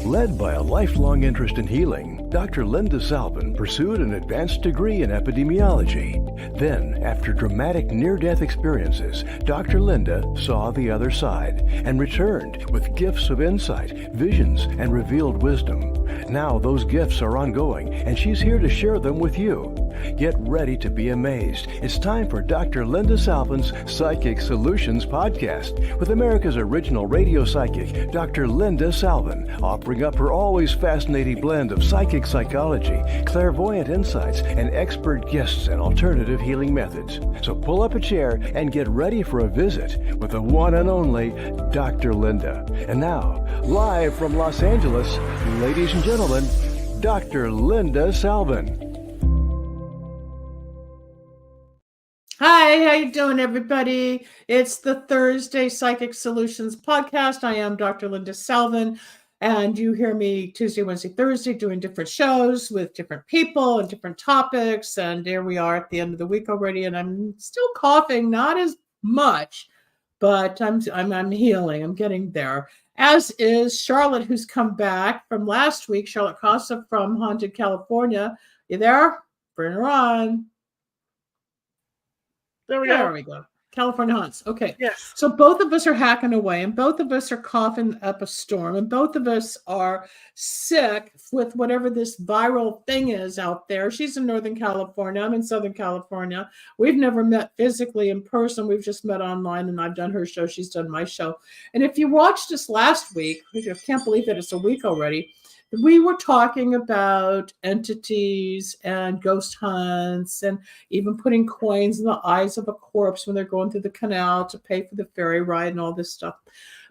Led by a lifelong interest in healing, Dr. Linda Salvin pursued an advanced degree in epidemiology. Then, after dramatic near-death experiences, Dr. Linda saw the other side and returned with gifts of insight, visions, and revealed wisdom. Now those gifts are ongoing, and she's here to share them with you. Get ready to be amazed. It's time for Dr. Linda Salvin's Psychic Solutions Podcast with America's original radio psychic, Dr. Linda Salvin, offering up her always fascinating blend of psychic psychology, clairvoyant insights, and expert guests and alternative healing methods. So pull up a chair and get ready for a visit with the one and only Dr. Linda. And now, live from Los Angeles, ladies and gentlemen, Dr. Linda Salvin. Hi, how you doing, everybody? It's the Thursday Psychic Solutions Podcast. I am Dr. Linda Salvin, and you hear me Tuesday, Wednesday, Thursday doing different shows with different people and different topics. And here we are at the end of the week already, and I'm still coughing, not as much, but I'm healing. I'm getting there. As is Charlotte, who's come back from last week. Charlotte Kosa from Haunted California. You there? Bring her on. There we go. California Haunts. Okay. Yes. So both of us are hacking away, and both of us are coughing up a storm, and both of us are sick with whatever this viral thing is out there. She's in Northern California. I'm in Southern California. We've never met physically in person. We've just met online, and I've done her show. She's done my show. And if you watched us last week, I can't believe that it's a week already. We were talking about entities and ghost hunts and even putting coins in the eyes of a corpse when they're going through the canal to pay for the ferry ride and all this stuff.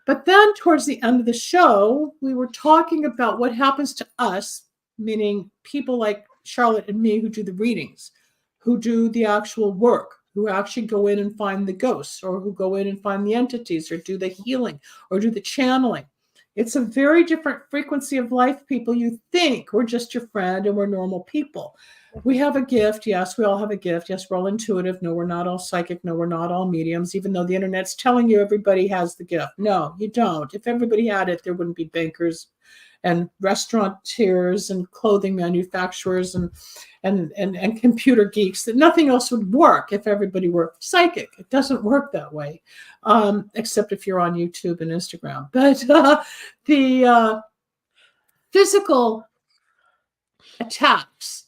But then towards the end of the show, we were talking about what happens to us, meaning people like Charlotte and me who do the readings, who do the actual work, who actually go in and find the ghosts, or who go in and find the entities, or do the healing, or do the channeling. It's a very different frequency of life, people. You think we're just your friend and we're normal people. We have a gift. Yes, we all have a gift. Yes, we're all intuitive. No, we're not all psychic. No, we're not all mediums, even though the internet's telling you everybody has the gift. No, you don't. If everybody had it, there wouldn't be bankers and restaurateurs and clothing manufacturers and computer geeks. That nothing else would work if everybody were psychic. It doesn't work that way, except if you're on YouTube and Instagram. But the physical attacks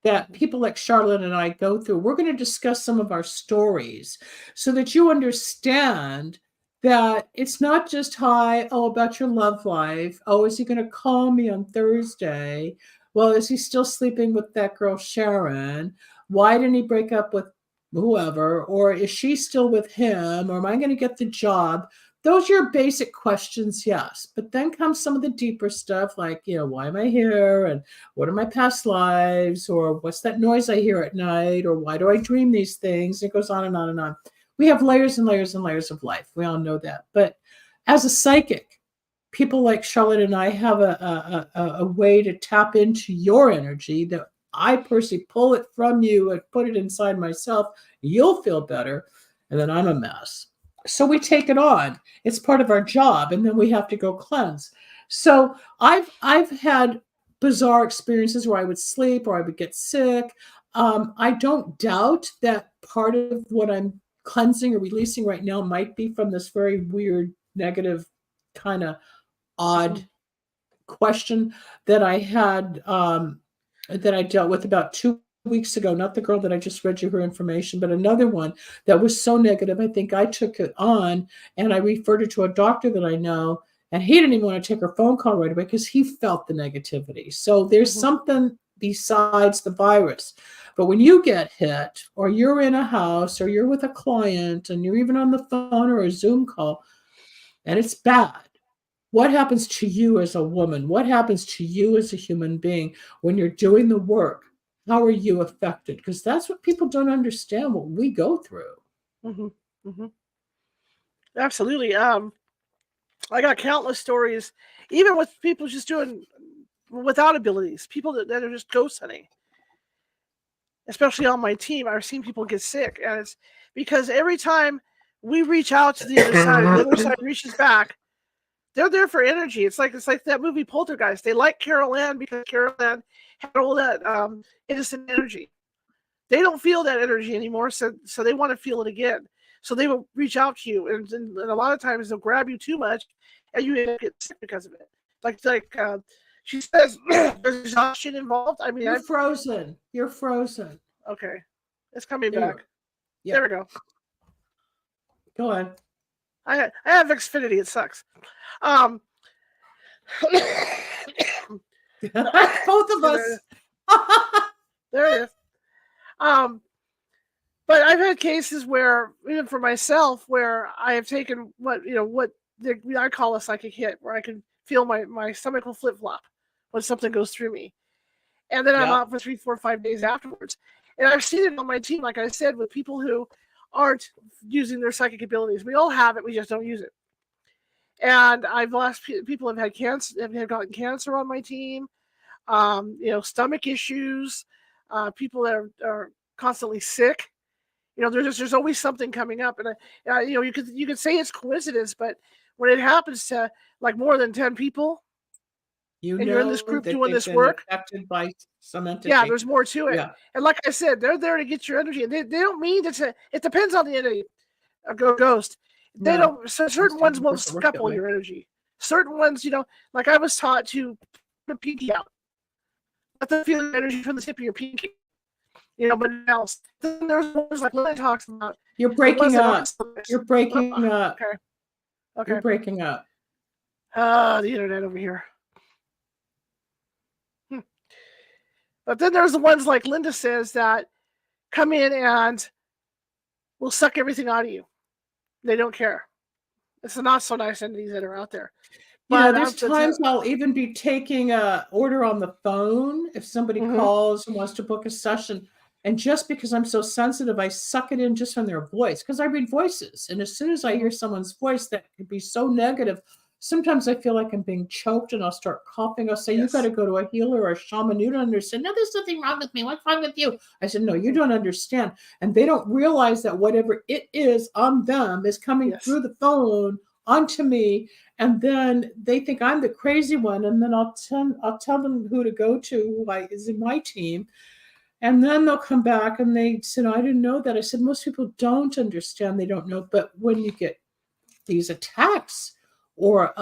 that people like Charlotte and I go through, we're going to discuss some of our stories so that you understand that it's not just, hi, oh, about your love life. Oh, is he going to call me on Thursday? Well, is he still sleeping with that girl, Sharon? Why didn't he break up with whoever? Or is she still with him? Or am I going to get the job? Those are your basic questions, yes. But then comes some of the deeper stuff like, why am I here? And what are my past lives? Or what's that noise I hear at night? Or why do I dream these things? It goes on and on and on. We have layers and layers and layers of life. We all know that. But as a psychic, people like Charlotte and I have a way to tap into your energy that I personally pull it from you and put it inside myself. You'll feel better. And then I'm a mess. So we take it on. It's part of our job. And then we have to go cleanse. So I've had bizarre experiences where I would sleep or I would get sick. I don't doubt that part of what I'm cleansing or releasing right now might be from this very weird, negative, kind of odd question that I had, that I dealt with about 2 weeks ago. Not the girl that I just read you her information, but another one that was so negative. I think I took it on and I referred her to a doctor that I know, and he didn't even want to take her phone call right away because he felt the negativity. So there's something besides the virus. But when you get hit, or you're in a house, or you're with a client, and you're even on the phone or a Zoom call, and it's bad, what happens to you as a woman? What happens to you as a human being when you're doing the work? How are you affected? Because that's what people don't understand, what we go through. Mm-hmm. Mm-hmm. Absolutely. I got countless stories, even with people just doing without abilities, people that are just ghost hunting. Especially on my team, I've seen people get sick, and it's because every time we reach out to the other side reaches back, they're there for energy. It's like that movie Poltergeist. They like Carol Ann because Carol Ann had all that innocent energy. They don't feel that energy anymore, so they want to feel it again. So they will reach out to you, and a lot of times they'll grab you too much, and you end up getting sick because of it. Like she says, there's exhaustion involved. I mean, You're frozen. You're frozen. Okay, it's coming back. Yeah. There we go. Go on. I have Xfinity. It sucks. Both of us. There it is. But I've had cases where, even for myself, where I have taken what I call a psychic hit, where I can feel my stomach will flip flop when something goes through me, and then I'm out for 3, 4, 5 days afterwards. And I've seen it on my team, like I said, with people who aren't using their psychic abilities. We all have it, we just don't use it. And I've lost people have had cancer, have gotten cancer on my team. Stomach issues, people that are constantly sick. There's always something coming up, and you could say it's coincidence, but when it happens to like more than 10 people, and you're in this group doing this work, affected by some entity. Yeah, there's more to it. Yeah. And like I said, they're there to get your energy, and they don't mean to. It depends on the entity. A ghost. They don't. So certain ones won't scupple your energy. Certain ones, like I was taught to put a pinky out. Let them feel the energy from the tip of your pinky. But else. Then there's ones like Lily talks about. You're breaking up. You're breaking up. Okay. You're breaking up. The internet over here. But then there's the ones like Linda says that come in and will suck everything out of you. They don't care. It's the not so nice entities that are out there. There's times I'll even be taking a order on the phone if somebody calls and wants to book a session. And just because I'm so sensitive, I suck it in just from their voice, because I read voices. And as soon as I hear someone's voice that could be so negative, sometimes I feel like I'm being choked and I'll start coughing. I'll say, You've got to go to a healer or a shaman. You don't understand. No, there's nothing wrong with me. What's wrong with you? I said, no, you don't understand. And they don't realize that whatever it is on them is coming through the phone onto me. And then they think I'm the crazy one. And then I'll tell them who to go to, who is in my team. And then they'll come back and they said, I didn't know that. I said, most people don't understand. They don't know. But when you get these attacks, or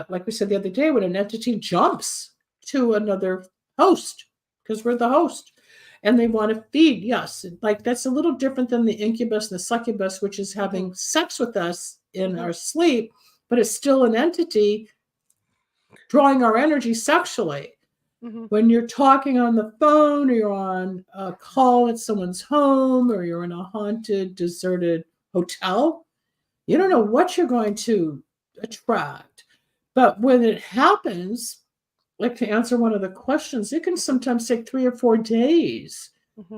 like we said the other day, when an entity jumps to another host, because we're the host, and they want to feed, like that's a little different than the incubus and the succubus, which is having sex with us in our sleep, but it's still an entity drawing our energy sexually. When you're talking on the phone, or you're on a call at someone's home, or you're in a haunted, deserted hotel, you don't know what you're going to attract. But when it happens, like to answer one of the questions, it can sometimes take 3 or 4 days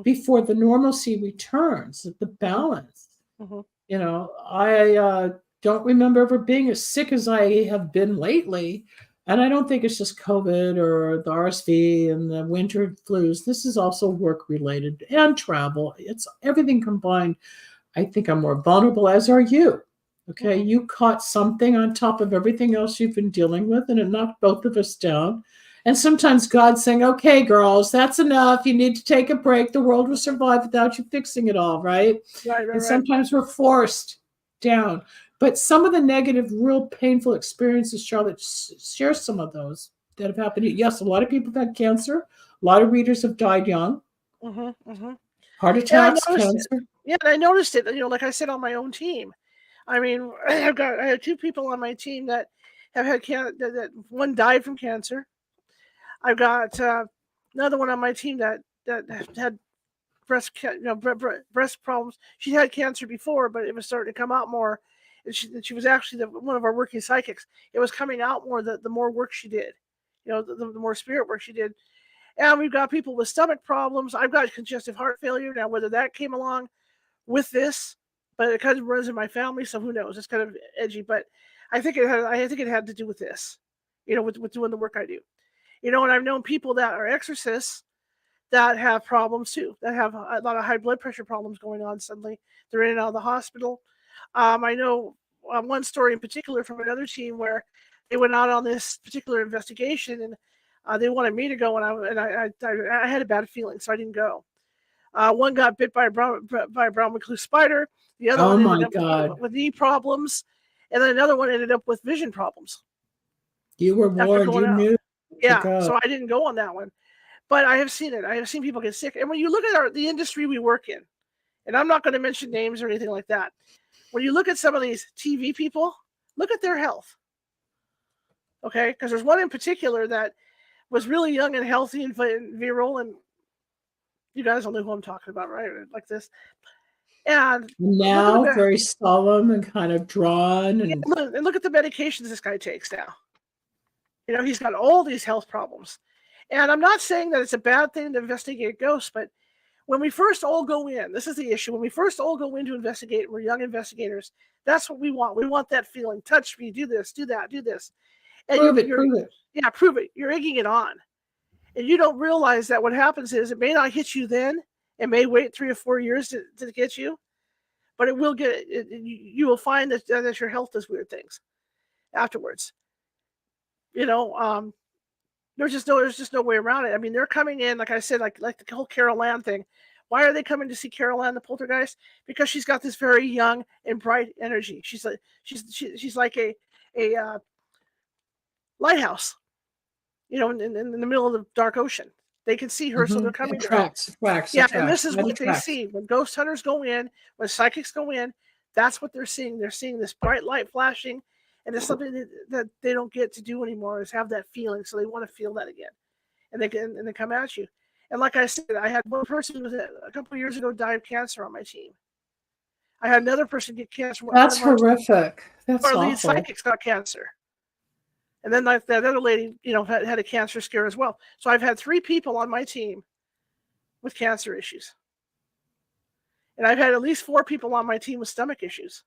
before the normalcy returns, the balance. I don't remember ever being as sick as I have been lately. And I don't think it's just COVID or the RSV and the winter flus. This is also work related and travel. It's everything combined. I think I'm more vulnerable, as are you. Okay. You caught something on top of everything else you've been dealing with, and it knocked both of us down. And sometimes God's saying, okay, girls, that's enough. You need to take a break. The world will survive without you fixing it all, right? And sometimes we're forced down. But some of the negative, real painful experiences, Charlotte, share some of those that have happened. Yes, a lot of people have had cancer. A lot of readers have died young. Heart attacks, cancer. Yeah, and I noticed it, like I said, on my own team. I mean, I have 2 people on my team that have had cancer. That one died from cancer. I've got another one on my team that had breast problems. She had cancer before, but it was starting to come out more. And she was actually one of our working psychics. It was coming out more the more work she did, the more spirit work she did. And we've got people with stomach problems. I've got congestive heart failure. Now, whether that came along with this, but it kind of runs in my family, so who knows? It's kind of edgy, but I think it had to do with this, with doing the work I do. And I've known people that are exorcists that have problems too, that have a lot of high blood pressure problems going on suddenly. They're in and out of the hospital. I know one story in particular from another team where they went out on this particular investigation, and they wanted me to go, and I had a bad feeling, so I didn't go. One got bit by a brown recluse spider. The other Oh one my ended up God. with knee problems, and then another one ended up with vision problems. You were After warned. going You out. knew to Yeah, go. so I didn't go on that one. But I have seen it. I have seen people get sick. And when you look at the industry we work in, and I'm not going to mention names or anything like that, when you look at some of these TV people, look at their health. Okay? Because there's one in particular that was really young and healthy and virile, and you guys all know who I'm talking about, right? Like this. And Now very solemn and kind of drawn. And look at the medications this guy takes now. You know, he's got all these health problems. And I'm not saying that it's a bad thing to investigate ghosts, but when we first all go in, this is the issue. When we first all go in to investigate, we're young investigators. That's what we want. We want that feeling. Touch me, do this, do that, do this. And prove it. Yeah, prove it. You're egging it on. And you don't realize that what happens is it may not hit you then. It may wait 3 or 4 years to get you. But it will get it. You will find that your health does weird things afterwards. You know, there's just no way around it. I mean, they're coming in, like I said, like the whole Carol Ann thing. Why are they coming to see Carol Ann, the poltergeist? Because she's got this very young and bright energy. She's like a lighthouse, you know, in the middle of the dark ocean. They can see her, so they're coming. Tracks. Yeah, and this is what they see when ghost hunters go in, when psychics go in. That's what they're seeing. They're seeing this bright light flashing. And it's something that they don't get to do anymore, is have that feeling. So they want to feel that again. And they come at you. And like I said, I had one person who was a couple of years ago died of cancer on my team. I had another person get cancer. That's horrific. That's awful. Our lead psychics got cancer. And then that other lady, you know, had a cancer scare as well. So I've had 3 people on my team with cancer issues. And I've had at least 4 people on my team with stomach issues.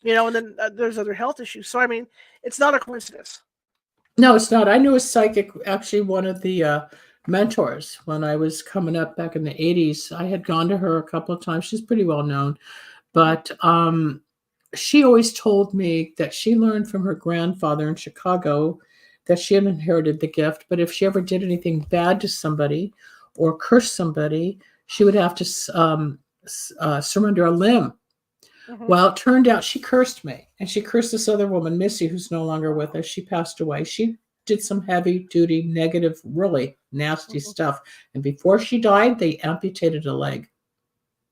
You know, and then there's other health issues. So, I mean, it's not a coincidence. No, it's not. I knew a psychic, actually one of the mentors when I was coming up back in the 80s. I had gone to her a couple of times. She's pretty well known. But she always told me that she learned from her grandfather in Chicago that she had inherited the gift. But if she ever did anything bad to somebody or cursed somebody, she would have to surrender a limb. Mm-hmm. Well, it turned out she cursed me, and she cursed this other woman, Missy, who's no longer with us. She passed away. She did some heavy-duty, negative, really nasty stuff. And before she died, they amputated a leg.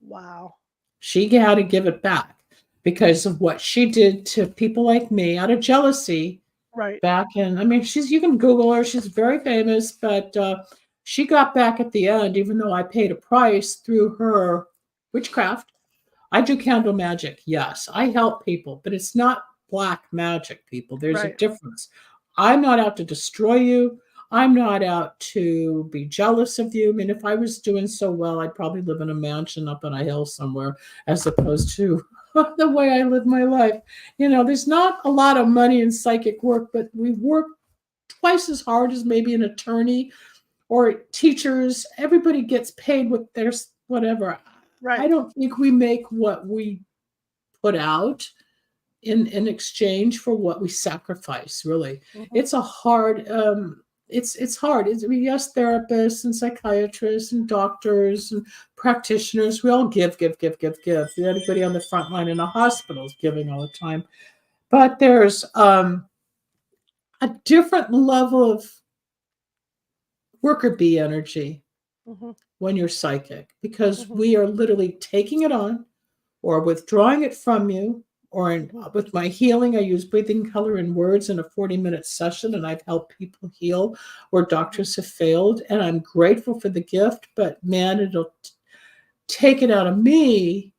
Wow. She had to give it back because of what she did to people like me out of jealousy. Right. Back in, I mean, you can Google her. She's very famous, but she got back at the end, even though I paid a price through her witchcraft. I do candle magic, yes. I help people, but it's not black magic, people. There's a difference. I'm not out to destroy you. I'm not out to be jealous of you. I mean, if I was doing so well, I'd probably live in a mansion up on a hill somewhere, as opposed to the way I live my life. You know, there's not a lot of money in psychic work, but we work twice as hard as maybe an attorney or teachers. Everybody gets paid with their whatever. Right. I don't think we make what we put out in exchange for what we sacrifice, really. Mm-hmm. It's a hard, it's hard. I mean, yes, therapists and psychiatrists and doctors and practitioners, we all give. Everybody on the front line in a hospital is giving all the time. But there's a different level of worker bee energy. Mm-hmm. When you're psychic, because we are literally taking it on or withdrawing it from you, or with my healing, I use breathing, color, and words in a 40-minute session, and I've helped people heal where doctors have failed, and I'm grateful for the gift, but man, it'll take it out of me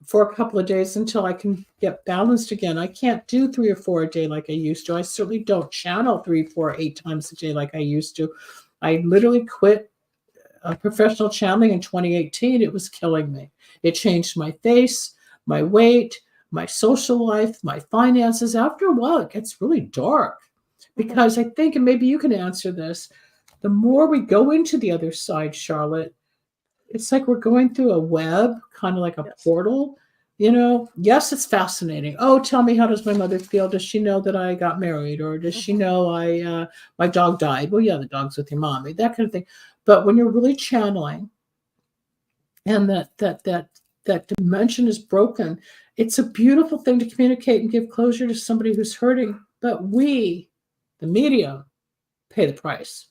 for a couple of days until I can get balanced again. I can't do 3 or 4 a day like I used to. I certainly don't channel 3, 4, 8 times a day like I used to. I literally quit professional channeling in 2018. It was killing me. It changed my face, my weight, my social life, my finances. After a while, it gets really dark because I think, and maybe you can answer this, the more we go into the other side, Charlotte, it's like we're going through a web, kind of like a portal. Yes, it's fascinating. Oh, tell me, how does my mother feel? Does she know that I got married, or does she Mhm. know my dog died? Well, yeah, the dog's with your mommy, that kind of thing. But when you're really channeling, and that dimension is broken, it's a beautiful thing to communicate and give closure to somebody who's hurting. But we, the medium, pay the price.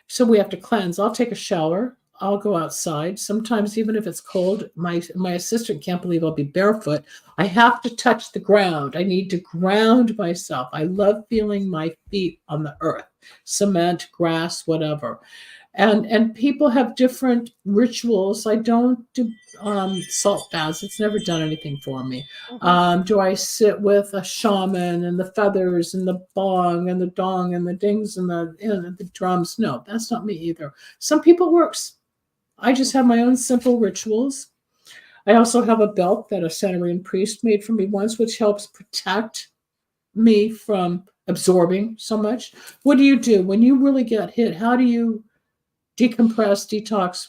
So we have to cleanse. I'll take a shower. I'll go outside. Sometimes, even if it's cold, my assistant can't believe I'll be barefoot. I have to touch the ground. I need to ground myself. I love feeling my feet on the earth, cement, grass, whatever. And people have different rituals. I don't do salt baths. It's never done anything for me. Mhm. Do I sit with a shaman and the feathers and the bong and the dong and the dings and the drums? No, that's not me either. Some people works. I just have my own simple rituals. I also have a belt that a Sanarian priest made for me once, which helps protect me from absorbing so much. What do you do when you really get hit? How do you decompress, detox,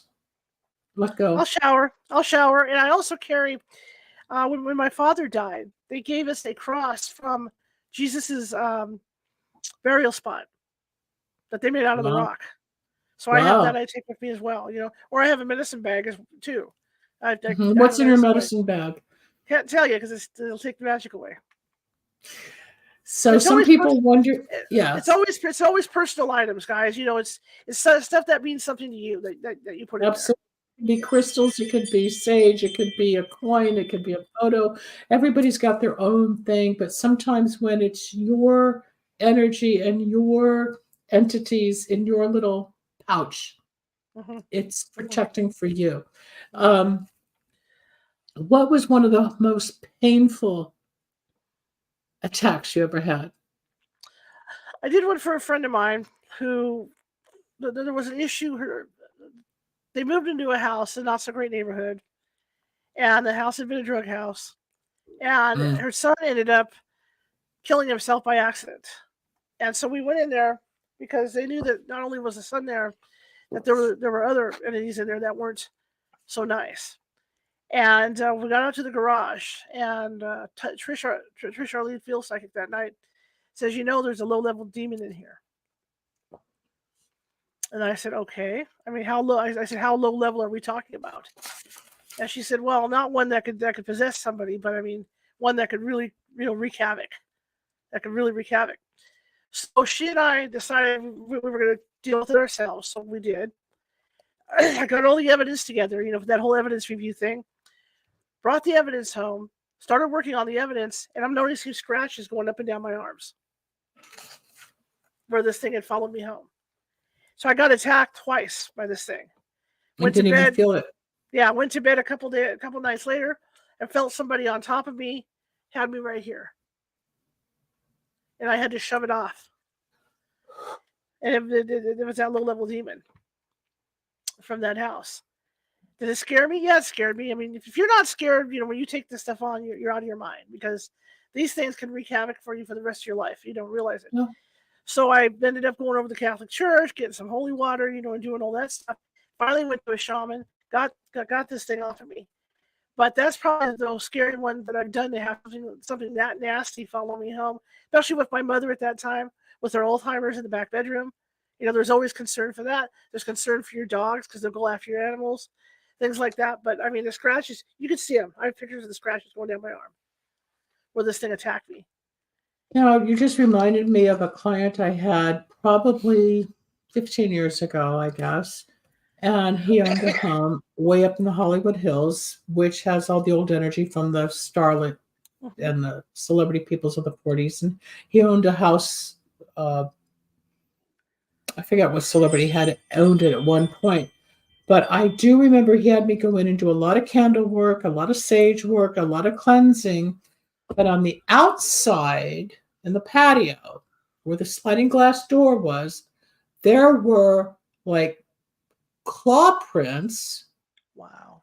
let I'll go? shower. I'll shower, and I also carry. When my father died, they gave us a cross from Jesus's burial spot that they made out of the Wow. rock. So I have that. Wow. I take with me as well. Or I have a medicine bag too. I have a What's in your medicine bag. medicine bag? Can't tell you because it'll take the magic away. So It's some always people wonder, it's yes, always personal items, guys. It's stuff that means something to you that you put in there. absolutely. It could be crystals, it could be sage, it could be a coin, it could be a photo. Everybody's got their own thing, but sometimes when it's your energy and your entities in your little pouch, Hmm. it's Hmm. protecting for you. Hmm. Um, what was one of the most painful attacks you ever had? I did one for a friend of mine who there was an issue. They moved into a house in a not so great neighborhood, and the house had been a drug house. And Mm. her son ended up killing himself by accident. And so we went in there because they knew that not only was the son there, that there were other entities in there that weren't so nice. And we got out to the garage, and Trish, our lead field psychic that night, says, there's a low level demon in here. And I said, okay. I mean, how low? I said, how low level are we talking about? And she said, well, not one that could possess somebody, but I mean, one that could really, wreak havoc. That could really wreak havoc. So she and I decided we were going to deal with it ourselves. So we did. I got all the evidence together, for that whole evidence review thing. Brought the evidence home, started working on the evidence, and I'm noticing scratches going up and down my arms where this thing had followed me home. So I got attacked twice by this thing. And Went to didn't even bed. feel it. Yeah, went to bed a couple nights later and felt somebody on top of me, had me right here. And I had to shove it off. And it was that low level demon from that house. Did it scare me? Yeah, it scared me. I mean, if you're not scared, when you take this stuff on, you're out of your mind, because these things can wreak havoc for you for the rest of your life. You don't realize it. No. So I ended up going over to the Catholic Church, getting some holy water, and doing all that stuff. Finally went to a shaman, got this thing off of me. But that's probably the most scary one that I've done, to have something that nasty follow me home, especially with my mother at that time, with her Alzheimer's in the back bedroom. There's always concern for that. There's concern for your dogs because they'll go after your animals, things like that. But I mean, the scratches, you can see them. I have pictures of the scratches going down my arm where this thing attacked me. You just reminded me of a client I had probably 15 years ago, I guess. And he owned a home way up in the Hollywood Hills, which has all the old energy from the starlet Mhm. and the celebrity peoples of the 40s. And he owned a house. I forget what celebrity had owned it at one point. But I do remember he had me go in and do a lot of candle work, a lot of sage work, a lot of cleansing. But on the outside, in the patio, where the sliding glass door was, there were like claw prints Wow.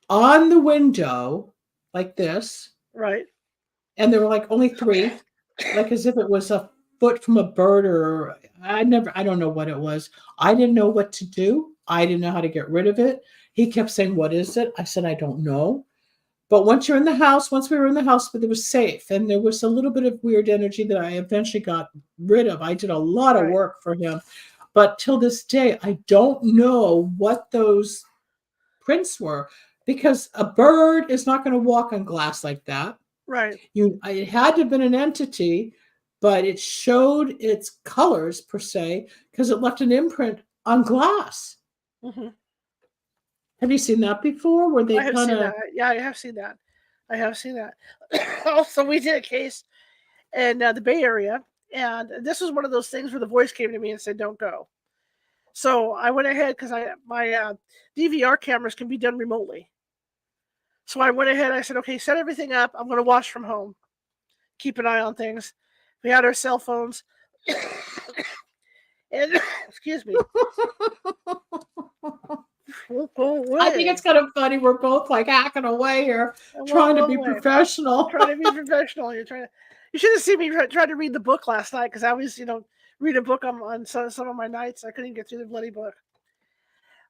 on the window, like this. Right. And there were like only three, like as if it was a foot from a bird, or I don't know what it was. I didn't know what to do. I didn't know how to get rid of it. He kept saying, "What is it?" I said, "I don't know." But once we were in the house, but it was safe. And there was a little bit of weird energy that I eventually got rid of. I did a lot of work for him. But till this day, I don't know what those prints were, because a bird is not going to walk on glass like that. Right. It had to have been an entity, but it showed its colors per se because it left an imprint on glass. Mm-hmm. Have you seen that before? Where they I have seen that. Yeah, I have seen that. Also, we did a case in the Bay Area, and this was one of those things where the voice came to me and said, "Don't go." So I went ahead because my DVR cameras can be done remotely. So I went ahead. I said, "Okay, set everything up. I'm going to watch from home. Keep an eye on things." We had our cell phones, and excuse me. I think it's kind of funny. We're both like hacking away here, trying to be professional. Trying to be professional. You should have seen me try to read the book last night, because I was, read a book on some of my nights. I couldn't get through the bloody book.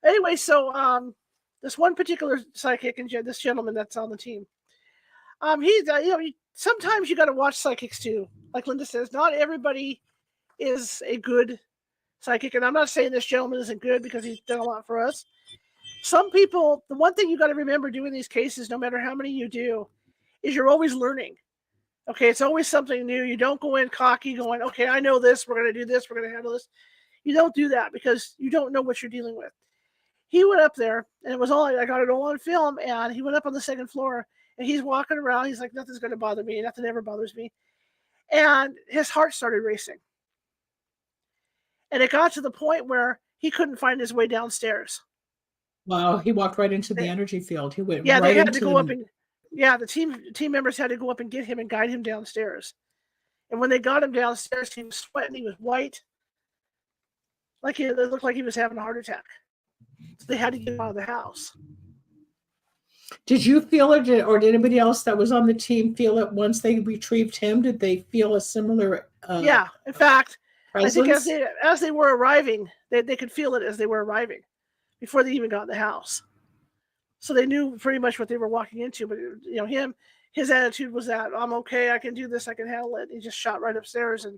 Anyway, so this one particular psychic and this gentleman that's on the team, he's sometimes you got to watch psychics too. Like Linda says, not everybody is a good psychic, and I'm not saying this gentleman isn't good because he's done a lot for us. Some people, the one thing you got to remember doing these cases, no matter how many you do, is you're always learning. Okay, it's always something new. You don't go in cocky going, okay, I know this, we're going to do this, we're going to handle this. You don't do that because you don't know what you're dealing with. He went up there, and it was all, I got it all on film, and he went up on the second floor, and he's walking around. He's like, nothing's going to bother me. Nothing ever bothers me. And his heart started racing. And it got to the point where he couldn't find his way downstairs. Wow, he walked right into the energy field. He went right they had to go up and the team members had to go up and get him and guide him downstairs. And when they got him downstairs, he was sweating. He was white, it looked like he was having a heart attack. So they had to get him out of the house. Did you feel it, or did anybody else that was on the team feel it once they retrieved him? Did they feel a similar? Yeah, in fact, presence? I think as they were arriving, they could feel it as they were arriving, before they even got in the house. So they knew pretty much what they were walking into. But his attitude was that I'm okay, I can do this, I can handle it. He just shot right upstairs, and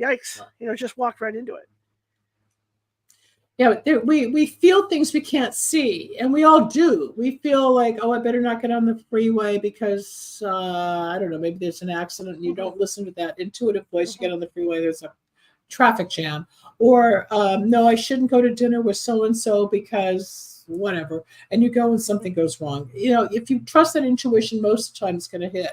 yikes, just walked right into it. Yeah, we feel things we can't see, and we all do. We feel like, oh, I better not get on the freeway because I don't know, maybe there's an accident, and you don't listen to that intuitive voice. You get on the freeway, there's a traffic jam, or no, I shouldn't go to dinner with so and so because whatever, and you go and something goes wrong. If you trust that intuition, most of the time it's going to hit.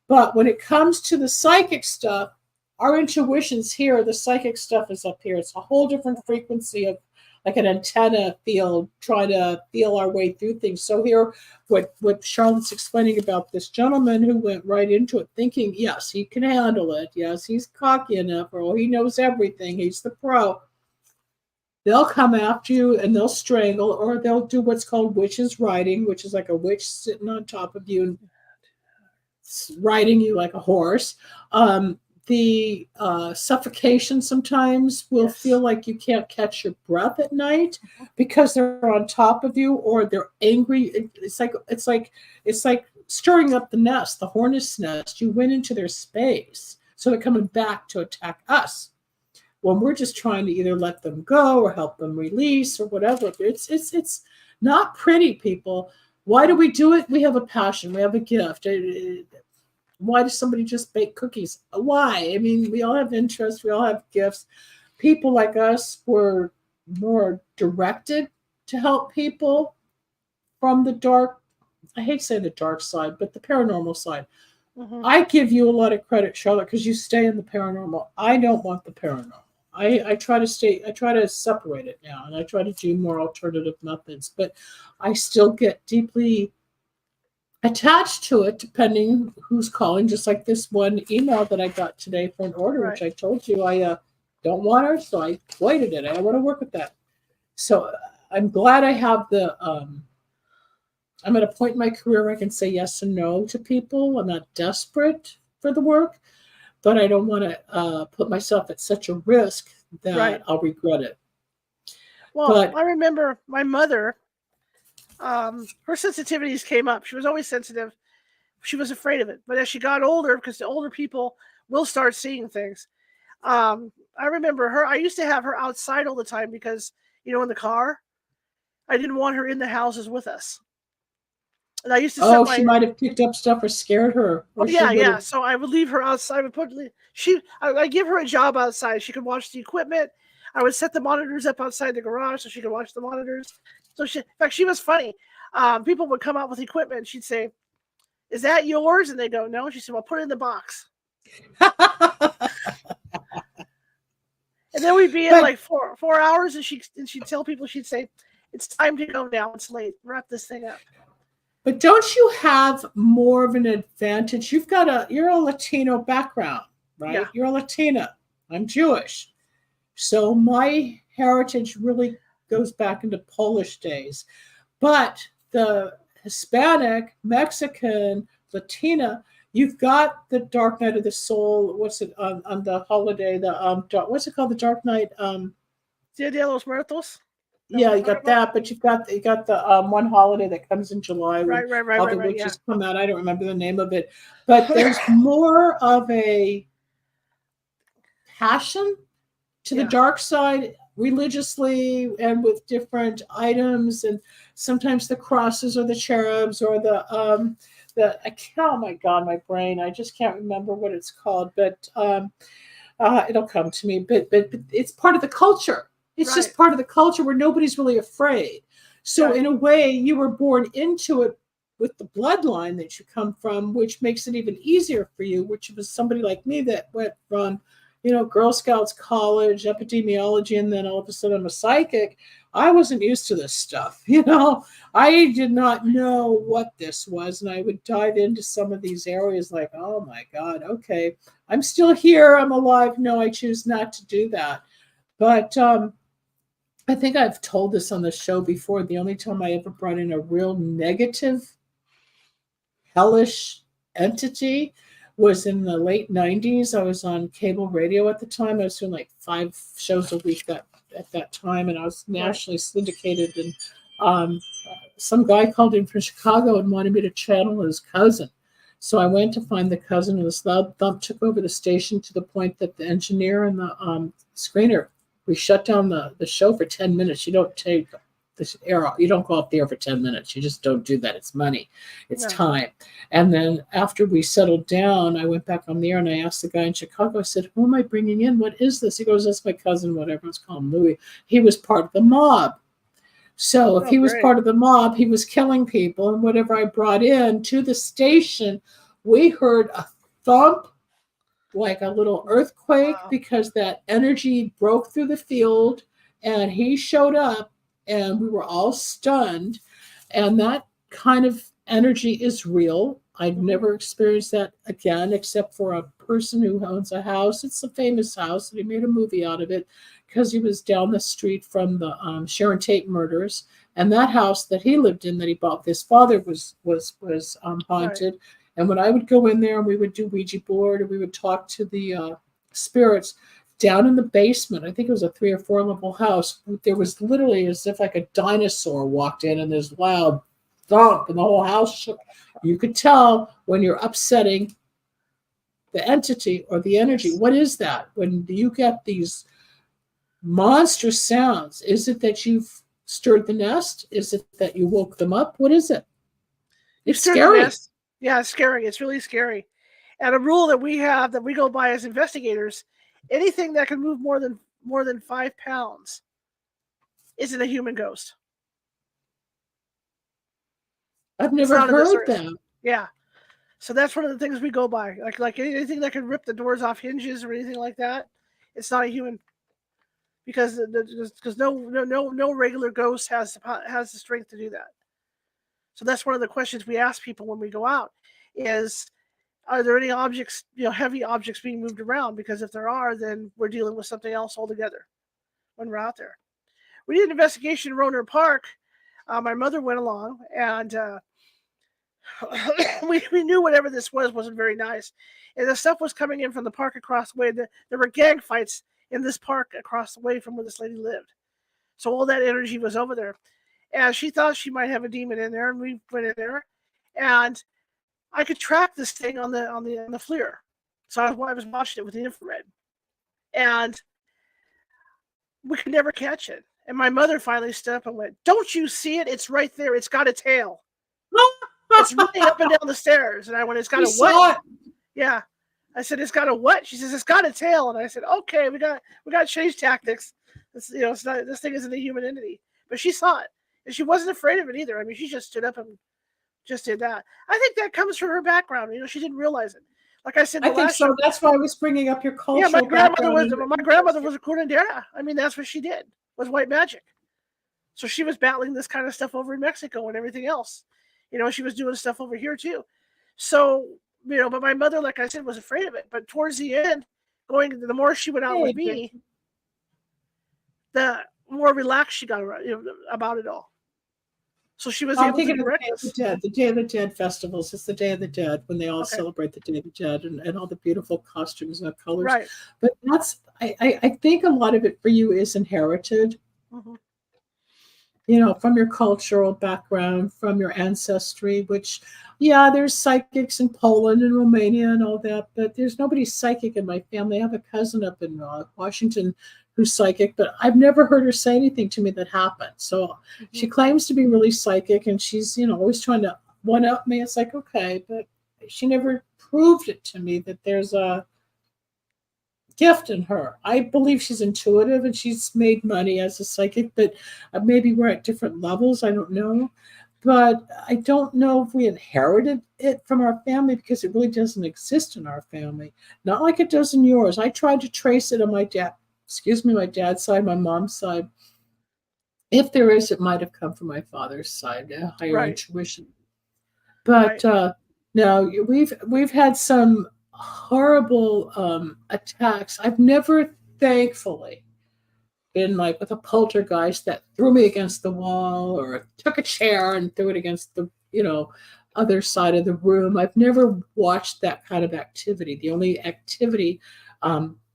But when it comes to the psychic stuff, our intuition's here, the psychic stuff is up here. It's a whole different frequency of like an antenna field, trying to feel our way through things. So here, what Charlotte's explaining about this gentleman who went right into it thinking, yes, he can handle it. Yes, he's cocky enough, or he knows everything. He's the pro. They'll come after you and they'll strangle, or they'll do what's called witch's riding, which is like a witch sitting on top of you and riding you like a horse. The suffocation sometimes will feel like you can't catch your breath at night because they're on top of you, or they're angry. It's like stirring up the nest, the hornet's nest. You went into their space, so they're coming back to attack us when we're just trying to either let them go or help them release or whatever. It's not pretty, people. Why do we do it? We have a passion. We have a gift. Why does somebody just bake cookies? Why? I mean, we all have interests. We all have gifts. People like us were more directed to help people from the dark, I hate to say the dark side, but the paranormal side. Mm-hmm. I give you a lot of credit, Charlotte, because you stay in the paranormal. I don't want the paranormal. I try to separate it now, and I try to do more alternative methods, but I still get deeply attached to it depending who's calling, just like this one email that I got today for an order, which I told you I don't want her, so I voided it. I want to work with that. So I'm glad I have I'm at a point in my career where I can say yes and no to people. I'm not desperate for the work, but I don't want to put myself at such a risk that I'll regret it. Well, I remember my mother, her sensitivities came up. She was always sensitive. She was afraid of it. But as she got older, because the older people will start seeing things. I remember her. I used to have her outside all the time because, in the car, I didn't want her in the houses with us. And I used to set she might have picked up stuff or scared her. Or yeah. So I would leave her outside. I give her a job outside. She could watch the equipment. I would set the monitors up outside the garage so she could watch the monitors. So in fact, she was funny. People would come out with equipment and she'd say, "Is that yours?" And they go, "No." She said, "Well, put it in the box." And then we'd be in like 4 hours, and she'd tell people, she'd say, "It's time to go now. It's late. Wrap this thing up." But don't you have more of an advantage? You're a Latino background, right? Yeah. You're a Latina. I'm Jewish. So my heritage really goes back into Polish days. But the Hispanic, Mexican, Latina, you've got the Dark Night of the Soul. What's it on the holiday? What's it called? The Dark Night. Dia de los Muertos. Yeah, you got that, but you got the one holiday that comes in July when all the witches come out. I don't remember the name of it, but there's more of a passion to the dark side religiously and with different items, and sometimes the crosses or the cherubs or oh my God, my brain, I just can't remember what it's called, but it'll come to me. But it's part of the culture. It's just part of the culture where nobody's really afraid. So in a way, you were born into it with the bloodline that you come from, which makes it even easier for you, which was somebody like me that went from, Girl Scouts, college, epidemiology, and then all of a sudden I'm a psychic. I wasn't used to this stuff. I did not know what this was. And I would dive into some of these areas like, oh my God, okay, I'm still here. I'm alive. No, I choose not to do that. But I think I've told this on the show before. The only time I ever brought in a real negative, hellish entity was in the late 90s. I was on cable radio at the time. I was doing like 5 shows a week at that time, and I was nationally syndicated. And some guy called in from Chicago and wanted me to channel his cousin. So I went to find the cousin, and this loud thump took over the station to the point that the engineer and the screener, we shut down the show for 10 minutes. You don't take this air off. You don't go off the air for 10 minutes. You just don't do that. It's money. It's time. And then after we settled down, I went back on the air and I asked the guy in Chicago, I said, "Who am I bringing in? What is this?" He goes, "That's my cousin, whatever. Let's call him Louis. He was part of the mob." So if he was part of the mob, he was killing people. And whatever I brought in to the station, we heard a thump, like a little earthquake, because that energy broke through the field, and he showed up, and we were all stunned. And that kind of energy is real. I've never experienced that again, except for a person who owns a house. It's a famous house, and he made a movie out of it because he was down the street from the Sharon Tate murders. And that house that he lived in, that he bought, his father was haunted. And when I would go in there and we would do Ouija board and we would talk to the spirits down in the basement, I think it was a 3 or 4 level house, there was literally as if like a dinosaur walked in, and there's loud thump and the whole house shook. You could tell when you're upsetting the entity or the energy. What is that? When you get these monstrous sounds, is it that you've stirred the nest? Is it that you woke them up? What is it? It's scary. Yeah, it's scary. It's really scary. And a rule that we have that we go by as investigators, anything that can move more than 5 pounds isn't a human ghost. I've never heard that. Yeah. So that's one of the things we go by. Like anything that can rip the doors off hinges or anything like that, it's not a human. Because no regular ghost has the strength to do that. So that's one of the questions we ask people when we go out is, are there any objects, heavy objects being moved around? Because if there are, then we're dealing with something else altogether when we're out there. We did an investigation in Roner Park. My mother went along, and we knew whatever this wasn't very nice. And the stuff was coming in from the park across the way. There were gang fights in this park across the way from where this lady lived. So all that energy was over there. and she thought she might have a demon in there, and we went in there, and I could track this thing on the FLIR. So I was watching it with the infrared, and we could never catch it. And my mother finally stood up and went, "Don't you see it? It's right there. It's got a tail. It's running up and down the stairs." And I went, "It's got a what?" Yeah. I said, "It's got a what?" She says, "It's got a tail." And I said, "Okay, we got to change tactics. It's not, this thing isn't a human entity." But she saw it, and she wasn't afraid of it either. I mean, she just stood up and just did that. I think that comes from her background. She didn't realize it. Like I said, I think so. That's why I was bringing up your culture. Yeah, my grandmother was a curandera. I mean, that's what she did, was white magic. So she was battling this kind of stuff over in Mexico and everything else. She was doing stuff over here too. So, but my mother, like I said, was afraid of it. But towards the end, the more she went out with me, the more relaxed she got about it all. So she was able to direct us. The Day of the Dead festivals. It's the Day of the Dead when they all celebrate the Day of the Dead and all the beautiful costumes and colors. Right. But I think a lot of it for you is inherited. Mm-hmm. From your cultural background, from your ancestry, which, there's psychics in Poland and Romania and all that, but there's nobody psychic in my family. I have a cousin up in Washington who's psychic, but I've never heard her say anything to me that happened. So she claims to be really psychic, and she's, always trying to one-up me. It's like, okay, but she never proved it to me that there's a gift in her. I believe she's intuitive and she's made money as a psychic, but maybe we're at different levels. I don't know. But I don't know if we inherited it from our family, because it really doesn't exist in our family. Not like it does in yours. I tried to trace it on my dad's side, my mom's side. If there is, it might have come from my father's side, a higher intuition. But no, we've had some horrible attacks. I've never, thankfully, been like with a poltergeist that threw me against the wall or took a chair and threw it against the other side of the room. I've never watched that kind of activity. The only activity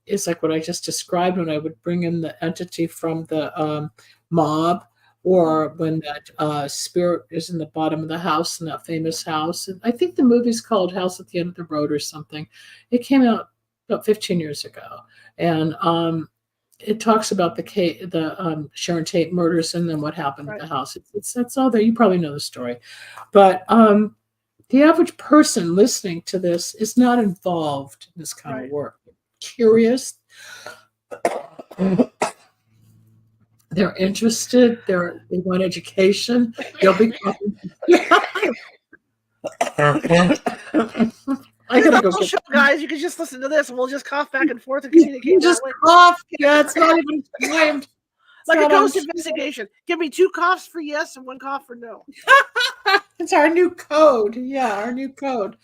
is like what I just described, when I would bring in the entity from the mob, or when that spirit is in the bottom of the house, in that famous house. And I think the movie's called House at the End of the Road or something. It came out about 15 years ago. And it talks about the Sharon Tate murders and then what happened at the house. That's all there. You probably know the story. But the average person listening to this is not involved in this kind of work. Curious. They're interested. They want education. They'll be. I gotta go. Show, guys, you can just listen to this, and we'll just cough back and forth and communicate. Just cough. Yeah, it's not even timed. Like a ghost investigation. Give me 2 coughs for yes and 1 cough for no. It's our new code. Yeah, our new code.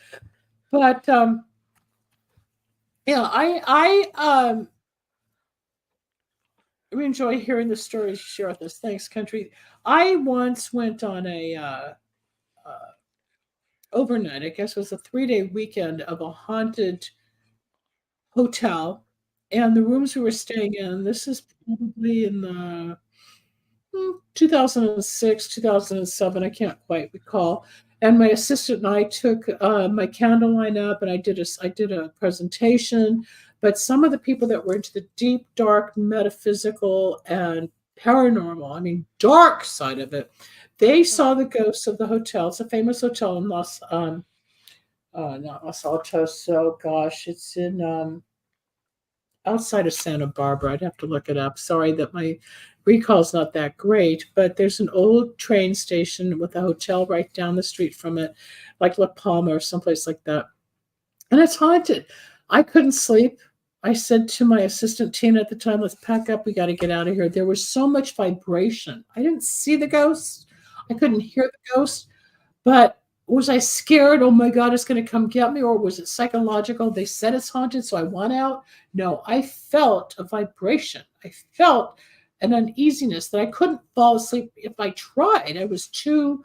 But I we enjoy hearing the stories you share with us. Thanks, country. I once went on a overnight, I guess it was a 3-day weekend of a haunted hotel. And the rooms we were staying in, this is probably in the 2006, 2007, I can't quite recall. And my assistant and I took my candle line up, and I did a presentation. But some of the people that were into the deep, dark, metaphysical and paranormal, I mean, dark side of it, they saw the ghosts of the hotel. It's a famous hotel in not Los Altos. So, gosh, it's in outside of Santa Barbara. I'd have to look it up. Sorry that my recall's not that great, but there's an old train station with a hotel right down the street from it, like La Palma or someplace like that. And it's haunted. I couldn't sleep. I said to my assistant, Tina, at the time, let's pack up. We got to get out of here. There was so much vibration. I didn't see the ghosts. I couldn't hear the ghosts. But was I scared? Oh, my God, it's going to come get me. Or was it psychological? They said it's haunted, so I want out. No, I felt a vibration. I felt an uneasiness that I couldn't fall asleep if I tried. I was too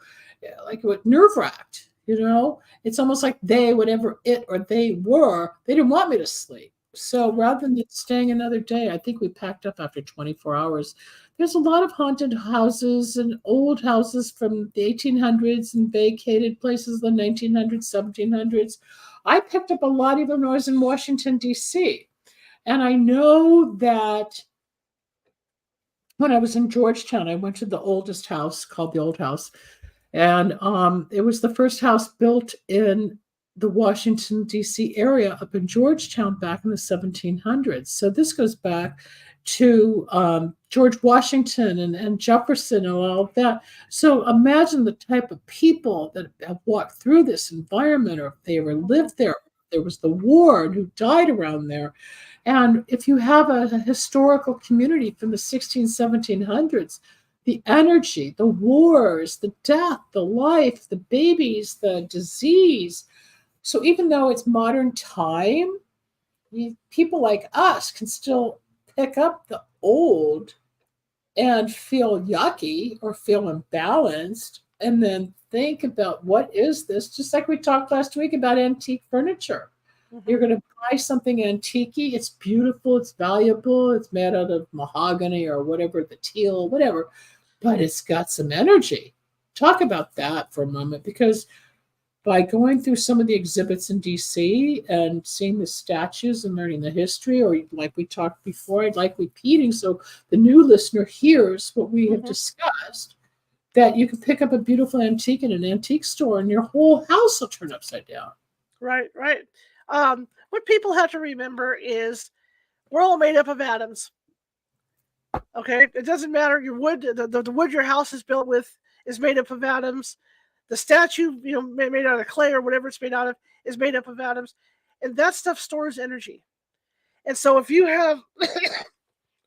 nerve-wracked, It's almost like whatever it or they were, they didn't want me to sleep. So rather than staying another day, I think we packed up after 24 hours. There's a lot of haunted houses and old houses from the 1800s and vacated places in the 1900s, 1700s. I picked up a lot even when I was in Washington, D.C. And I know that when I was in Georgetown, I went to the oldest house called the Old House. And it was the first house built in the Washington, D.C. area up in Georgetown back in the 1700s. So this goes back to George Washington and Jefferson and all of that. So imagine the type of people that have walked through this environment, or if they ever lived there. There was the war and who died around there. And if you have a historical community from the 1700s, the energy, the wars, the death, the life, the babies, the disease. So even though it's modern time, people like us can still pick up the old and feel yucky or feel imbalanced, and then think about what is this? Just like we talked last week about antique furniture. Mm-hmm. You're going to buy something antique. It's beautiful. It's valuable. It's made out of mahogany or whatever, the teal, whatever, but it's got some energy. Talk about that for a moment, because by going through some of the exhibits in DC and seeing the statues and learning the history, or like we talked before, I'd like repeating so the new listener hears what we have discussed, that you can pick up a beautiful antique in an antique store and your whole house will turn upside down. Right, right. What people have to remember is we're all made up of atoms. Okay, it doesn't matter your wood, the wood your house is built with is made up of atoms. The statue, made out of clay or whatever it's made out of, is made up of atoms, and that stuff stores energy. And so, if you have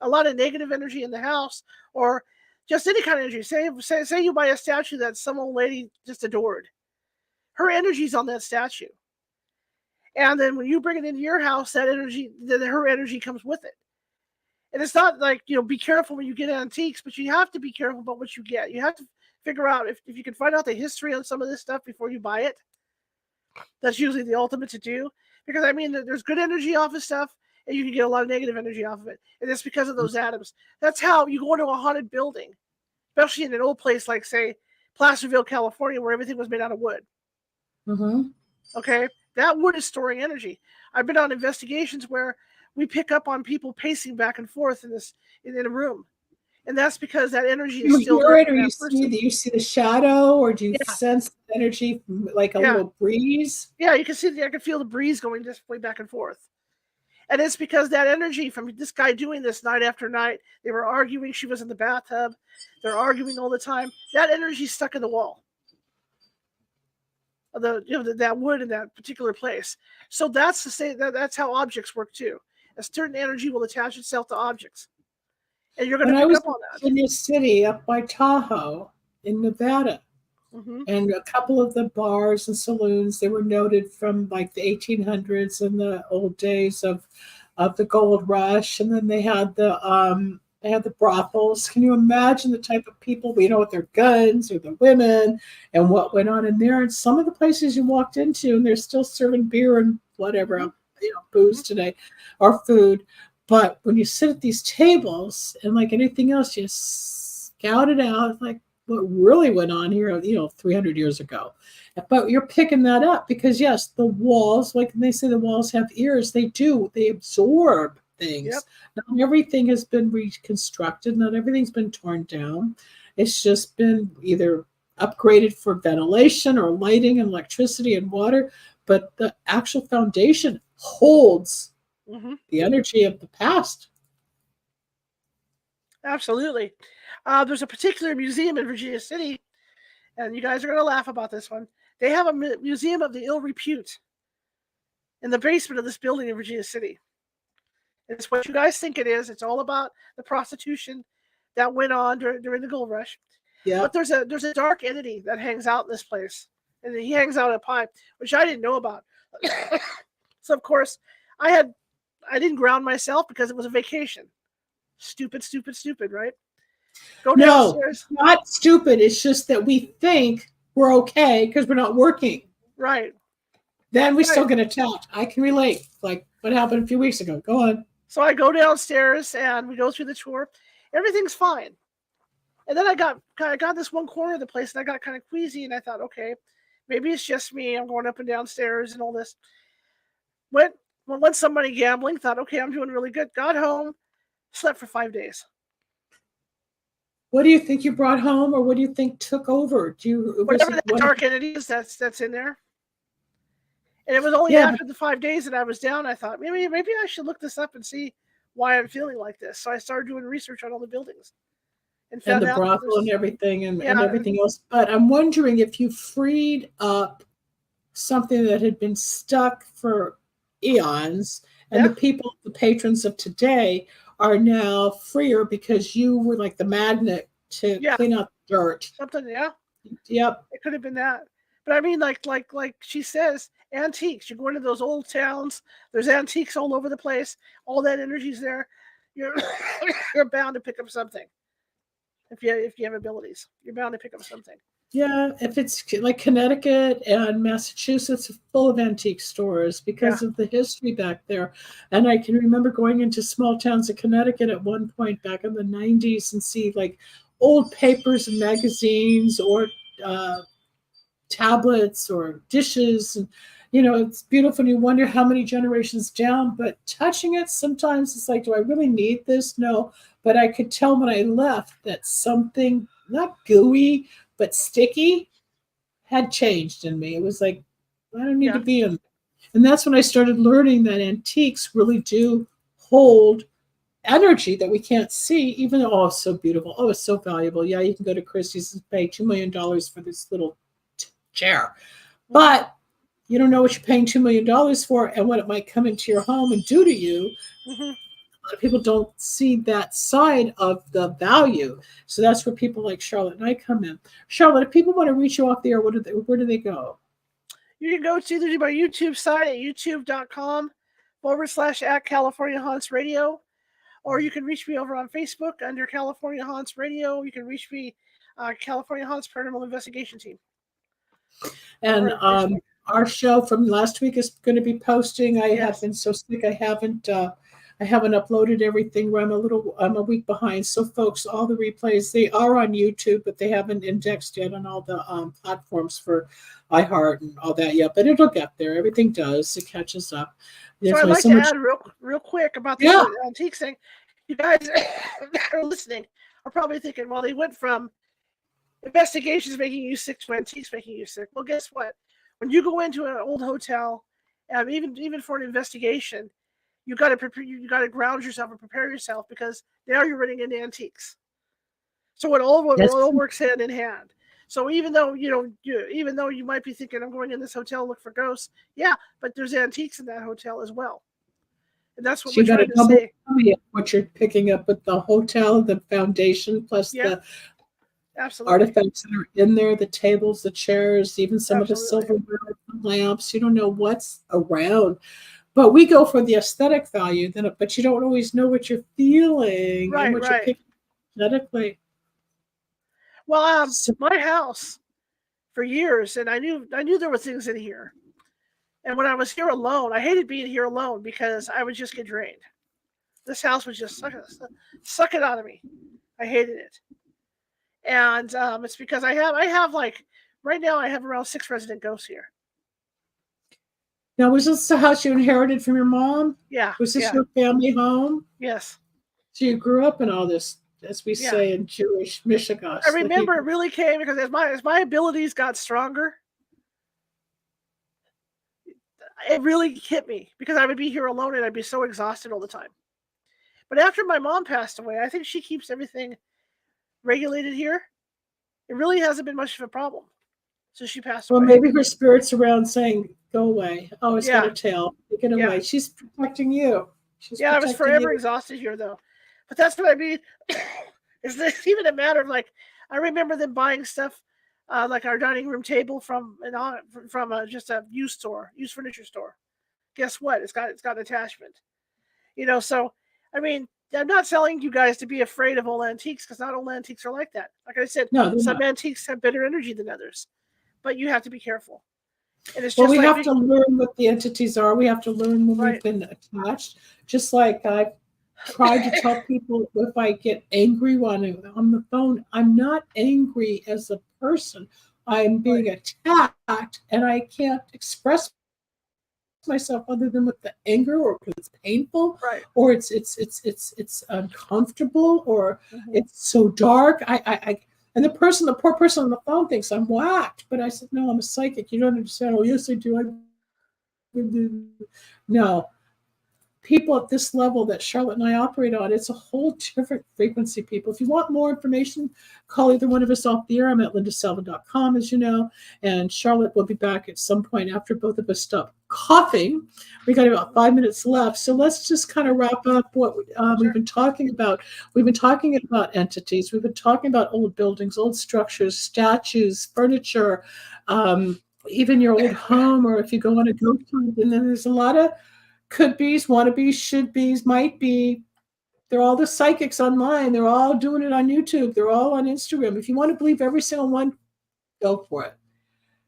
a lot of negative energy in the house, or just any kind of energy, say you buy a statue that some old lady just adored, her energy's on that statue, and then when you bring it into your house, that energy, her energy comes with it. And it's not like, be careful when you get antiques, but you have to be careful about what you get. You have to figure out if you can find out the history on some of this stuff before you buy it. That's usually the ultimate to do, because there's good energy off of stuff and you can get a lot of negative energy off of it, and it's because of those atoms. That's how you go into a haunted building, especially in an old place like, say, Placerville, California, where everything was made out of wood. Mm-hmm. Okay, that wood is storing energy. I've been on investigations where we pick up on people pacing back and forth in a room. And that's because that energy is still there. Do you see the shadow, or do you sense energy like a little breeze? Yeah, you can see. I can feel the breeze going this way back and forth. And it's because that energy from this guy doing this night after night, they were arguing. She was in the bathtub. They're arguing all the time. That energy is stuck in the wall. That wood in that particular place. So that's that's how objects work too. A certain energy will attach itself to objects. And you're going to pick up on that. In this city up by Tahoe in Nevada, and a couple of the bars and saloons, they were noted from like the 1800s and the old days of the gold rush, and then they had the brothels. Can you imagine the type of people, with their guns or the women and what went on in there? And some of the places you walked into, and they're still serving beer and whatever, booze today, or food. But when you sit at these tables, and like anything else, you scout it out, like what really went on here, 300 years ago. But you're picking that up because, yes, the walls, like they say the walls have ears, they do. They absorb things. Yep. Not everything has been reconstructed. Not everything's been torn down. It's just been either upgraded for ventilation or lighting and electricity and water. But the actual foundation holds the energy of the past. Absolutely. There's a particular museum in Virginia City, and you guys are going to laugh about this one. They have a museum of the ill repute in the basement of this building in Virginia City. It's what you guys think it is. It's all about the prostitution that went on during the gold rush. Yeah. But there's a dark entity that hangs out in this place, and he hangs out at Pine, which I didn't know about. So of course I didn't ground myself because it was a vacation. Stupid, right? Go downstairs. No, not stupid. It's just that we think we're okay because we're not working. Right. Then we still get attacked. I can relate. Like What happened a few weeks ago? Go on. So I go downstairs and we go through the tour. Everything's fine. And then I got this one corner of the place and I got kind of queasy and I thought, okay, maybe it's just me. I'm going up and downstairs and all this. Went somebody gambling, thought, okay, I'm doing really good. Got home, slept for 5 days. What do you think you brought home, or what do you think took over? Whatever that dark entity is that's in there. And it was only after the 5 days that I was down, I thought, maybe I should look this up and see why I'm feeling like this. So I started doing research on all the buildings. And the brothel and everything and everything else. But I'm wondering if you freed up something that had been stuck for eons, and the patrons of today are now freer because you were like the magnet to clean up dirt. Something, Yep. It could have been that. But I mean, like she says, antiques. You go into those old towns, there's antiques all over the place. All that energy's there. You're you're bound to pick up something. If you have abilities, you're bound to pick up something. Yeah, if it's like Connecticut and Massachusetts are full of antique stores because of the history back there. And I can remember going into small towns in Connecticut at one point back in the 90s and see like old papers and magazines or tablets or dishes. And, it's beautiful. And you wonder how many generations down, but touching it sometimes it's like, do I really need this? No. But I could tell when I left that something, not gooey, but sticky, had changed in me. It was like, I don't need to be in. And that's when I started learning that antiques really do hold energy that we can't see, even though, it's so beautiful. Oh, it's so valuable. Yeah, you can go to Christie's and pay $2 million for this little chair. But you don't know what you're paying $2 million for and what it might come into your home and do to you. Mm-hmm. A lot of people don't see that side of the value. So that's where people like Charlotte and I come in. Charlotte, if people want to reach you off the air, where do they go? You can go to my YouTube site at youtube.com/@CaliforniaHauntsRadio, or you can reach me over on Facebook under California Haunts Radio. You can reach me, California Haunts Paranormal Investigation Team. And our show from last week is going to be posting. I have been so sick. I haven't uploaded everything. I'm a week behind. So folks, all the replays, they are on YouTube, but they haven't indexed yet on all the platforms for iHeart and all that yet, but it'll get there. Everything does. It catches up. So I'd like to add real quick about the antiques thing. You guys that are listening are probably thinking, well, they went from investigations making you sick to antiques making you sick. Well, guess what? When you go into an old hotel, even for an investigation, you got to prepare. You got to ground yourself and prepare yourself, because now you're running into antiques. So it all works hand in hand. So even though you might be thinking, I'm going in this hotel to look for ghosts, but there's antiques in that hotel as well, and that's what we're trying to say. What you're picking up with the hotel, the foundation, plus the artifacts that are in there, the tables, the chairs, even some of the silverware, the lamps. You don't know what's around. But we go for the aesthetic value, but you don't always know what you're feeling and what you're picking aesthetically. Well, my house for years, and I knew there were things in here. And when I was here alone, I hated being here alone because I would just get drained. This house would just suck it out of me. I hated it. And it's because I have like, right now I have around 6 resident ghosts here. Now, was this the house you inherited from your mom? Yeah. Was this your family home? Yes. So you grew up in all this, as we say in Jewish Michigan. I remember it really came because as my abilities got stronger, it really hit me because I would be here alone and I'd be so exhausted all the time. But after my mom passed away, I think she keeps everything regulated here. It really hasn't been much of a problem. So she passed away. Well, maybe her spirit's around saying, go away. Oh, it's got a tail. Take it away. She's protecting you. I was forever exhausted here, though. But that's what I mean. It's even a matter of, like, I remember them buying stuff like our dining room table from just a used furniture store. Guess what? It's got attachment. So, I mean, I'm not telling you guys to be afraid of old antiques, because not all antiques are like that. Like I said, some antiques have better energy than others. But you have to be careful. And it's Well, just we like have to learn what the entities are. We have to learn when Right. we've been attached. Just like I tried to tell people, if I get angry when I'm on the phone, I'm not angry as a person. I'm being attacked, and I can't express myself other than with the anger, or because it's painful, right. or it's uncomfortable, or Mhm. it's so dark. And the poor person on the phone thinks I'm whacked, but I said, no, I'm a psychic. You don't understand. Oh, yes, I do. No, people at this level that Charlotte and I operate on, it's a whole different frequency, people. If you want more information, call either one of us off the air. I'm at lindasalvin.com, as you know, and Charlotte will be back at some point after both of us stop coughing. We got about 5 minutes left, so let's just kind of wrap up what we've been talking about. We've been talking about entities. We've been talking about old buildings, old structures, statues, furniture, even your old home, or if you go on a ghost hunt. And then there's a lot of could be's, wannabes, should be's, might be. They're all the psychics online. They're all doing it on YouTube. They're all on Instagram. If you want to believe every single one, go for it.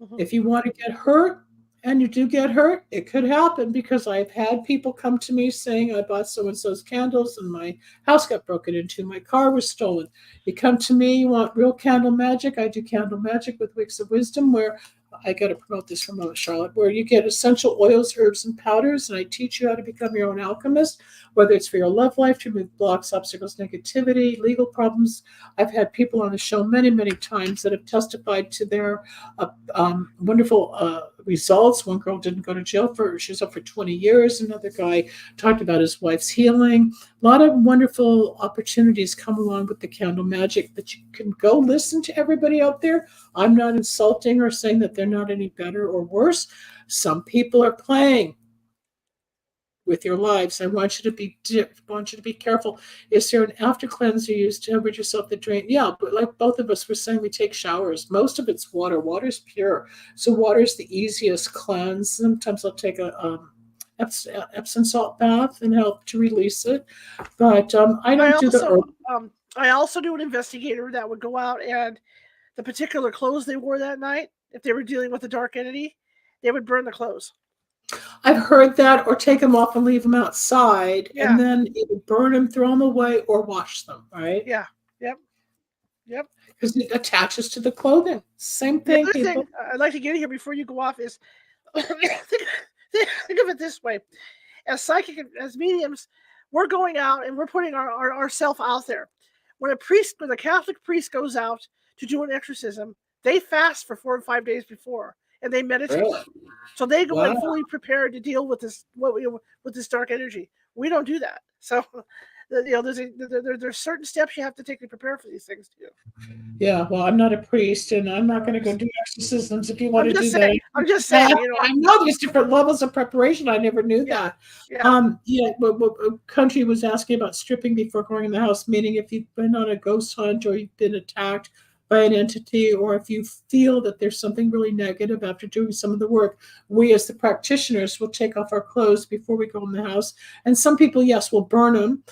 Mhm. If you want to get hurt, and you do get hurt, it could happen, because I've had people come to me saying, I bought so-and-so's candles and my house got broken into, my car was stolen. You come to me, you want real candle magic. I do candle magic with Wicks of Wisdom, where I got to promote this from Charlotte, where you get essential oils, herbs, and powders, and I teach you how to become your own alchemist, whether it's for your love life, to remove blocks, obstacles, negativity, legal problems. I've had people on the show many, many times that have testified to their wonderful results. One girl didn't go to jail she was up for 20 years. Another guy talked about his wife's healing. A lot of wonderful opportunities come along with the candle magic, that you can go listen to everybody out there. I'm not insulting or saying that they're not any better or worse. Some people are playing with your lives. I want you to be careful. Is there an after cleanser used to rid yourself the drain? Yeah, but like both of us were saying, we take showers. Most of it's water. Water's pure, so water's the easiest cleanse. Sometimes I'll take a Epsom salt bath and help to release it. But I don't do the herb. I also do an investigator that would go out, and the particular clothes they wore that night, if they were dealing with a dark entity, they would burn the clothes. I've heard that, or take them off and leave them outside, Yeah. and then either burn them, throw them away, or wash them, right? Yeah. Yep. Because it attaches to the clothing. Same thing, The other people. thing I'd like to get here before you go off is think of it this way. As psychic, as mediums, we're going out and we're putting ourselves out there. When a Catholic priest goes out to do an exorcism, they fast for 4 or 5 days before, and they meditate. Really? So they go in Wow. fully prepared to deal with this with this dark energy. We don't do that. So there's certain steps you have to take to prepare for these things too. Yeah, well, I'm not a priest, and I'm not going to go do exorcisms. If you want to do that, I'm just saying. I know there's different levels of preparation. I never knew that. Yeah. Country was asking about stripping before going in the house, meaning if you've been on a ghost hunt, or you've been attacked by an entity, or if you feel that there's something really negative after doing some of the work, we as the practitioners will take off our clothes before we go in the house. And some people, yes, will burn them.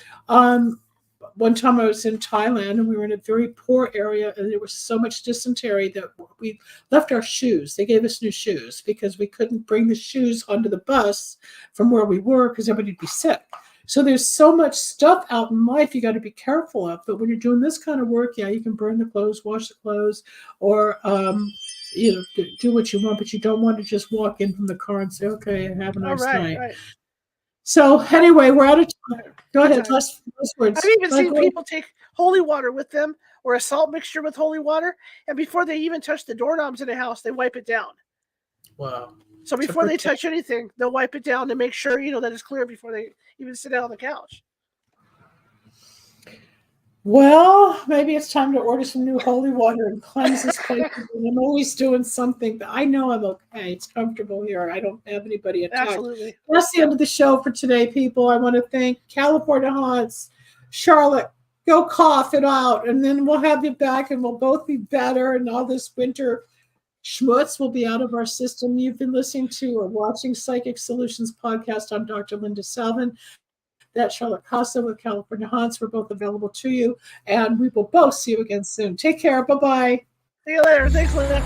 One time I was in Thailand, and we were in a very poor area, and there was so much dysentery that we left our shoes. They gave us new shoes because we couldn't bring the shoes onto the bus from where we were, because everybody'd be sick. So there's so much stuff out in life you got to be careful of. But when you're doing this kind of work, yeah, you can burn the clothes, wash the clothes, or do what you want. But you don't want to just walk in from the car and say, "Okay, have a nice night." Right. So anyway, we're out of time. Go ahead. Last words. I've even seen people take holy water with them, or a salt mixture with holy water, and before they even touch the doorknobs in the house, they wipe it down. Wow. So before they touch anything, they'll wipe it down to make sure that it's clear before they even sit down on the couch. Well, maybe it's time to order some new holy water and cleanse this place. I'm always doing something, but I know I'm okay. It's comfortable here. I don't have anybody attacked. Absolutely. That's the end of the show for today, people. I want to thank California Haunts, Charlotte. Go cough it out, and then we'll have you back, and we'll both be better, and all this winter schmutz will be out of our system. You've been listening to or watching Psychic Solutions Podcast. I'm Dr. Linda Salvin. That's Charlotte Kosa with California Haunts. We're both available to you, and we will both see you again soon. Take care. Bye-bye. See you later. Thanks, Linda.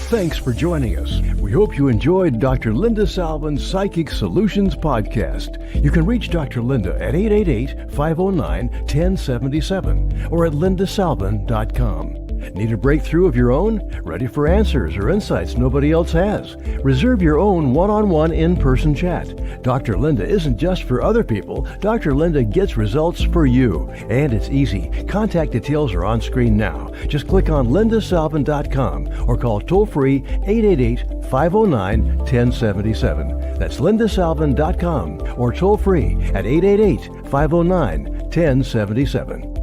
Thanks for joining us. We hope you enjoyed Dr. Linda Salvin's Psychic Solutions Podcast. You can reach Dr. Linda at 888-509-1077 or at lindasalvin.com. Need a breakthrough of your own? Ready for answers or insights nobody else has? Reserve your own one-on-one in-person chat. Dr. Linda isn't just for other people. Dr. Linda gets results for you. And it's easy. Contact details are on screen now. Just click on lindasalvin.com or call toll-free 888-509-1077. That's lindasalvin.com or toll-free at 888-509-1077.